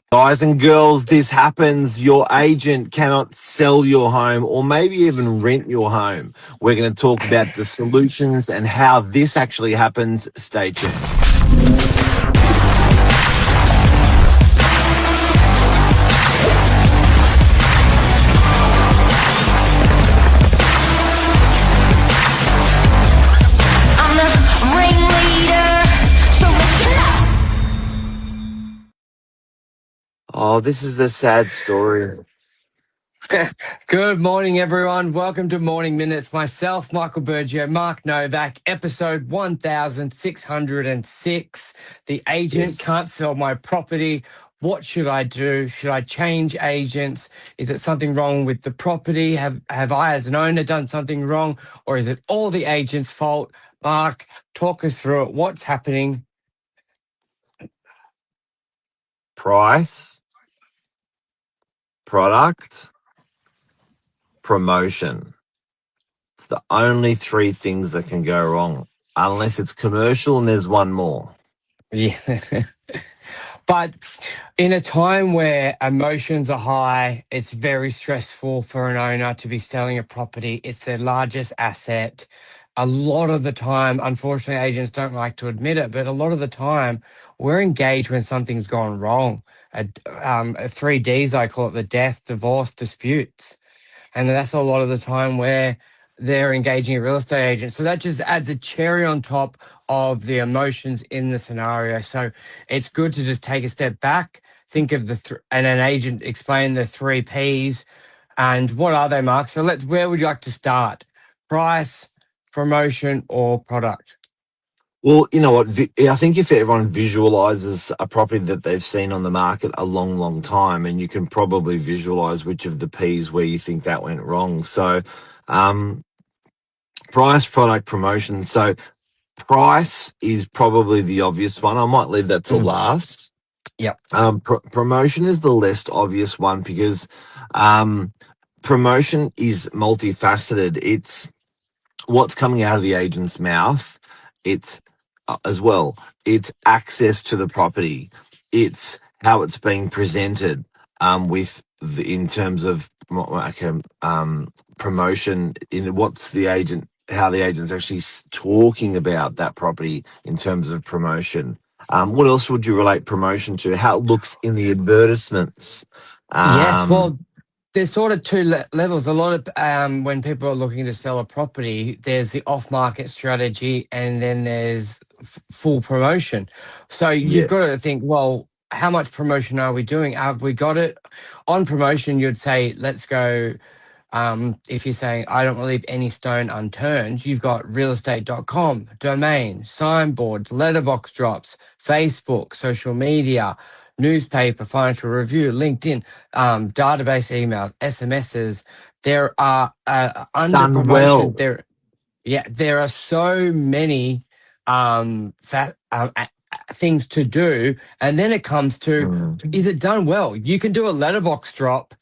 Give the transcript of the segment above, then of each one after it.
Guys and girls, this happens. Your agent cannot sell your home or maybe even rent your home. We're going to talk about the solutions and how this actually happens. Stay tuned. I'm the ringleader, so listen up. Oh, this is a sad story. Good morning, everyone. Welcome to Morning Minutes. Myself, Michael Bergio, Mark Novak, episode 1606. The agent Yes. can't sell my property. What should I do? Should I change agents? Is it something wrong with the property? Have I, as an owner, done something wrong? Or is it all the agent's fault? Mark, talk us through it. What's happening? Price, product, promotion. It's the only three things that can go wrong, unless it's commercial and there's one more. Yeah. But in a time where emotions are high, it's very stressful for an owner to be selling a property. It's their largest asset. A lot of the time, unfortunately, agents don't like to admit it, but a lot of the time, we're engaged when something's gone wrong. Three Ds, I call it, the death, divorce, disputes. And that's a lot of the time where they're engaging a real estate agent. So that just adds a cherry on top of the emotions in the scenario. So it's good to just take a step back, think of and an agent explain the three Ps. And what are they, Mark? So where would you like to start? Price, promotion, or product? Well, you know what? I think if everyone visualizes a property that they've seen on the market a long, long time, and you can probably visualize which of the P's where you think that went wrong. So, um, price, product, promotion. So, price is probably the obvious one. I might leave that till Mm. last. Yep. Promotion is the less obvious one because promotion is multifaceted. It's what's coming out of the agent's mouth. It's as well. It's access to the property. It's how it's being presented in terms of promotion. In what's the agent, how the agent's actually talking about that property in terms of promotion. What else would you relate promotion to? How it looks in the advertisements. Yes, Um, well, there's sort of two levels. A lot of when people are looking to sell a property, there's the off-market strategy, and then there's full promotion. So you've yeah, got to think, well, how much promotion are we doing? Have we got it on promotion? You'd say, let's go. If you're saying, I don't want to leave any stone unturned, you've got realestate.com, domain, signboard, letterbox drops, Facebook, social media, newspaper, financial review, LinkedIn, database emails, SMSs. There are under done promotion. well. There are so many things to do, and then it comes to, is it done well? You can do a letterbox drop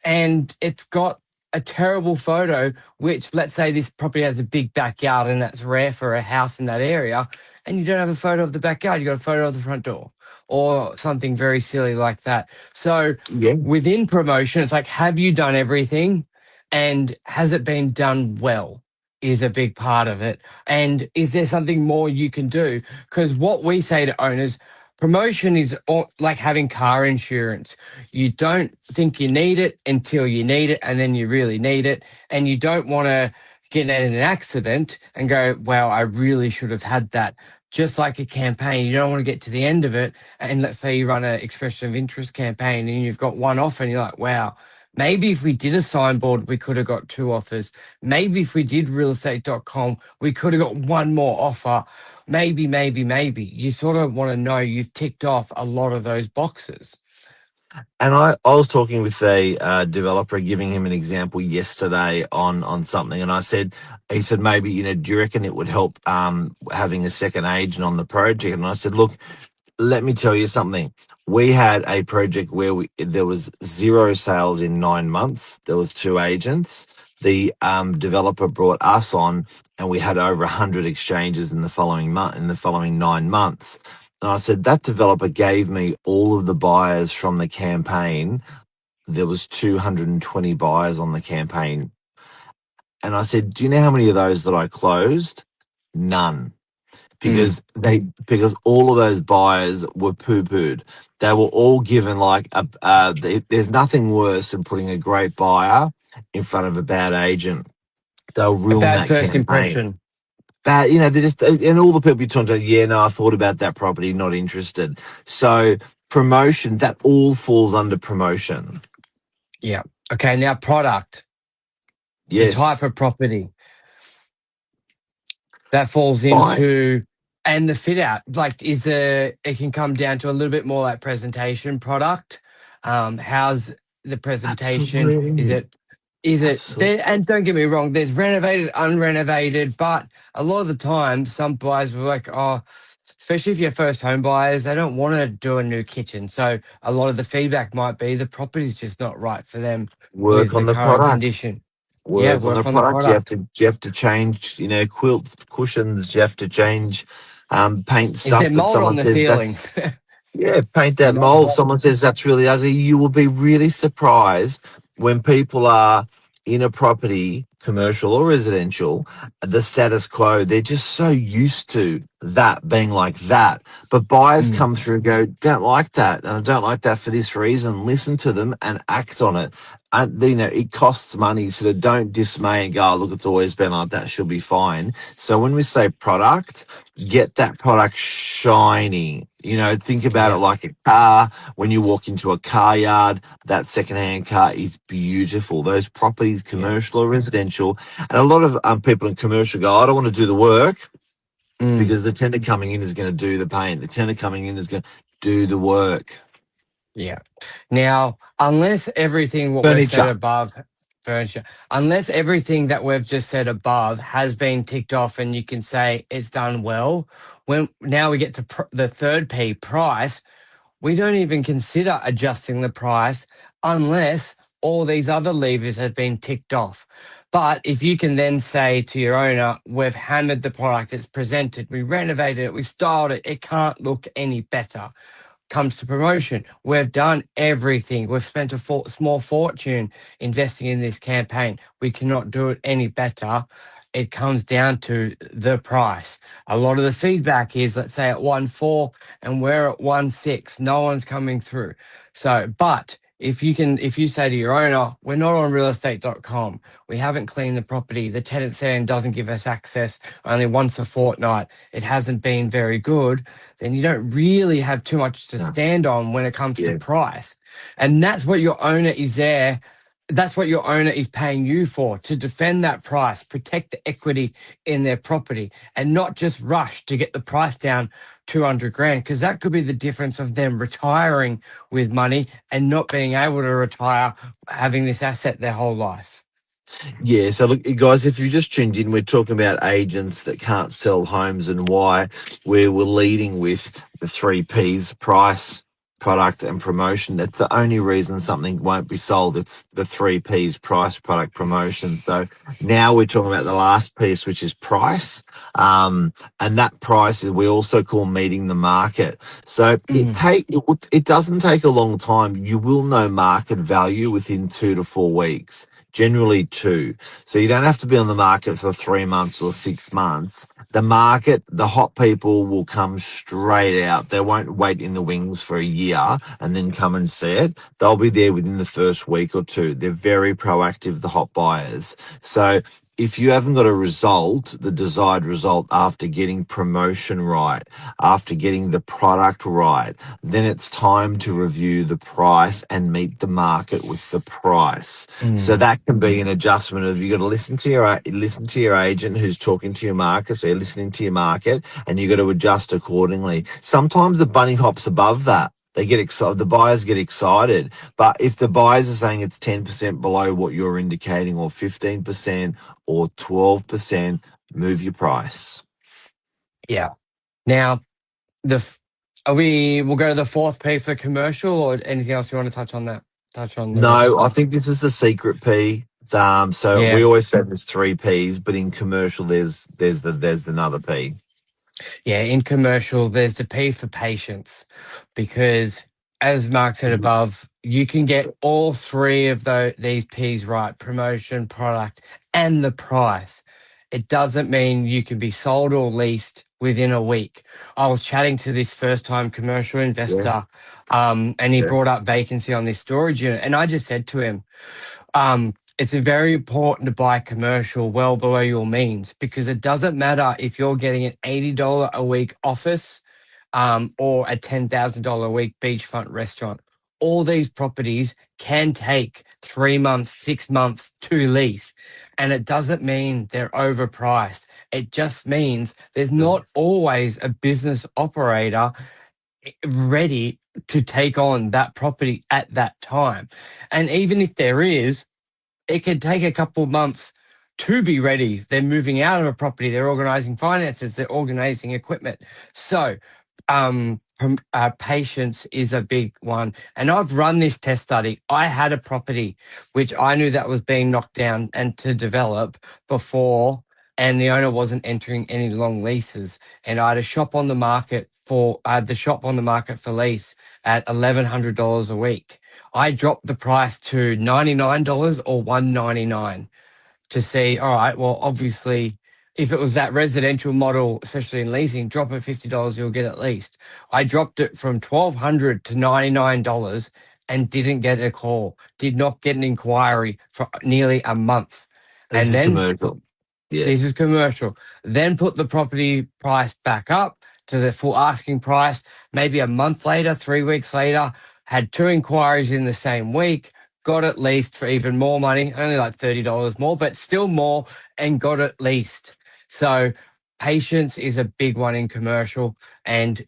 and it's got a terrible photo, which, let's say this property has a big backyard and that's rare for a house in that area, and you don't have a photo of the backyard, you got a photo of the front door or something very silly like that. So Yeah. within promotion, it's like, have you done everything, and has it been done well is a big part of it. And is there something more you can do? Because what we say to owners, promotion is like having car insurance. You don't think you need it until you need it, and then you really need it. And you don't want to get in an accident and go, wow, I really should have had that. Just like a campaign, you don't want to get to the end of it. And let's say you run an expression of interest campaign and you've got one offer and you're like, wow, maybe if we did a signboard, we could have got two offers. Maybe if we did realestate.com, we could have got one more offer. Maybe. You sort of want to know you've ticked off a lot of those boxes. And I was talking with a developer, giving him an example yesterday on something, and he said, maybe, do you reckon it would help having a second agent on the project? And I said, look, let me tell you something. We had a project where there was 0 sales in 9 months. There was 2 agents. The developer brought us on, and we had over 100 exchanges in the following 9 months. And I said, that developer gave me all of the buyers from the campaign. There was 220 buyers on the campaign. And I said, do you know how many of those that I closed? None. Mm. Because all of those buyers were poo-pooed. They were all given like there's nothing worse than putting a great buyer in front of a bad agent. They'll A ruin bad that first campaign. impression. But they just, and all the people you're talking to, yeah, no, I thought about that property, not interested. So promotion, that all falls under promotion. Yeah. Okay. Now, product, the type Yes. of property that falls Fine. into, and the fit out. Like, it can come down to a little bit more like presentation product. How's the presentation? Is Absolutely. it, is it there? Absolutely. And don't get me wrong, there's renovated, unrenovated, but a lot of the time, some buyers were like, oh, especially if you're first home buyers, they don't want to do a new kitchen. So a lot of the feedback might be the property's just not right for them Work with on the the current product. condition. Yeah, Work on the work on the product. You have product. to change, quilts, cushions. You have to change, paint Is there stuff that mold on someone the says ceiling? that's yeah, paint that mold. Someone says that's really ugly. You will be really surprised when people are in a property, commercial or residential, the status quo. They're just so used to that being like that. But buyers Mm, come through and go, don't like that. And I don't like that for this reason. Listen to them and act on it. And, it costs money. So don't dismay and go, oh, look, it's always been like that. She'll be fine. So when we say product, get that product shiny. Think about it yeah, like a car. When you walk into a car yard, that secondhand car is beautiful. Those properties, yeah. commercial or residential, and a lot of people in commercial go, I don't want to do the work Mm, because the tenant coming in is going to do the paint. The tenant coming in is going to do the work. yeah. Now, unless everything what we've said Furniture. above, furniture, unless everything that we've just said above has been ticked off and you can say it's done well, when now we get to the third P, price, we don't even consider adjusting the price unless all these other levers have been ticked off. But if you can then say to your owner, we've hammered the product, it's presented, we renovated it, we styled it, it can't look any better. Comes to promotion, we've done everything. We've spent a small fortune investing in this campaign. We cannot do it any better. It comes down to the price. A lot of the feedback is, let's say at 1.4 and we're at 1.6, no one's coming through. So, but if you say to your owner, we're not on realestate.com, we haven't cleaned the property, the tenant saying doesn't give us access only once a fortnight, it hasn't been very good, then you don't really have too much to Yeah. stand on when it comes to Yeah. price. And that's what your owner is there. That's what your owner is paying you for, to defend that price, protect the equity in their property, and not just rush to get the price down 200 grand, because that could be the difference of them retiring with money and not being able to retire having this asset their whole life. Yeah, so look, guys, if you just tuned in, we're talking about agents that can't sell homes and why we're leading with the three P's: price, product, and promotion. That's the only reason something won't be sold. It's the three P's: price, product, promotion. So now we're talking about the last piece, which is price. And that price is we also call meeting the market. So Mm, it doesn't take a long time. You will know market value within 2 to 4 weeks. Generally two. So you don't have to be on the market for 3 months or 6 months. The market, the hot people will come straight out. They won't wait in the wings for a year and then come and see it. They'll be there within the first week or two. They're very proactive, the hot buyers. So if you haven't got a result, the desired result after getting promotion right, after getting the product right, then it's time to review the price and meet the market with the price. So mm. that can be an adjustment of you got to listen to your agent who's talking to your market. So you're listening to your market and you got to adjust accordingly. Sometimes the bunny hops above that. They get excited. The buyers get excited. But if the buyers are saying it's 10% below what you're indicating, or 15% or 12%, move your price. Yeah. Now, the f- are we'll go to the fourth P for commercial, or anything else you want to touch on that? Touch on the next No, I one. think this is the secret P. So we Yeah. always say there's three P's, but in commercial there's another P. Yeah, in commercial, there's the P for patience, because as Mark said above, you can get all three of these P's right: promotion, product, and the price. It doesn't mean you can be sold or leased within a week. I was chatting to this first time commercial Yeah. investor, and he Yeah. brought up vacancy on this storage unit. And I just said to him, it's very important to buy commercial well below your means, because it doesn't matter if you're getting an $80 a week office or a $10,000 a week beachfront restaurant. All these properties can take 3 months, 6 months to lease. And it doesn't mean they're overpriced. It just means there's not always a business operator ready to take on that property at that time. And even if there is, it can take a couple of months to be ready. They're moving out of a property, they're organizing finances, they're organizing equipment. So, patience is a big one. And I've run this test study. I had a property which I knew that was being knocked down and to develop before, and the owner wasn't entering any long leases. And I had a shop on the market for the shop on the market for lease at $1,100 a week. I dropped the price to $99 or $199 to see, all right, well, obviously, if it was that residential model, especially in leasing, drop it $50, you'll get at least. I dropped it from $1,200 to $99 and didn't get a call, did not get an inquiry for nearly a month. This And is then commercial. Yeah. this is commercial. Then put the property price back up to the full asking price. Maybe a month later, 3 weeks later, had two inquiries in the same week, got it leased for even more money, only like $30 more, but still more, and got it leased. So patience is a big one in commercial. And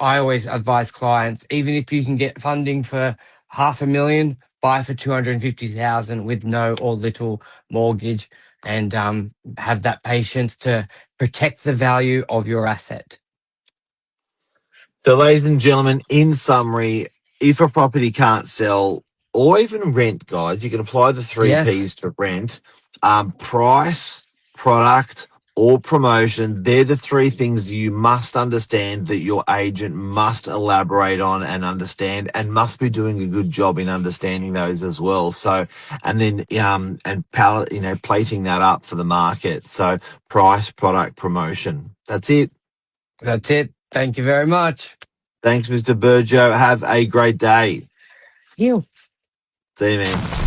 I always advise clients, even if you can get funding for 500,000, buy for 250,000 with no or little mortgage, and have that patience to protect the value of your asset. So, ladies and gentlemen, in summary, if a property can't sell or even rent, guys, you can apply the three Yes, P's to rent. Price, product, or promotion. They're the three things you must understand, that your agent must elaborate on and understand, and must be doing a good job in understanding those as well. So, and then and palette, plating that up for the market. So, price, product, promotion. That's it. that's it. Thank you very much. Thanks, Mr. Burjo. Have a great day. See you. See you, man.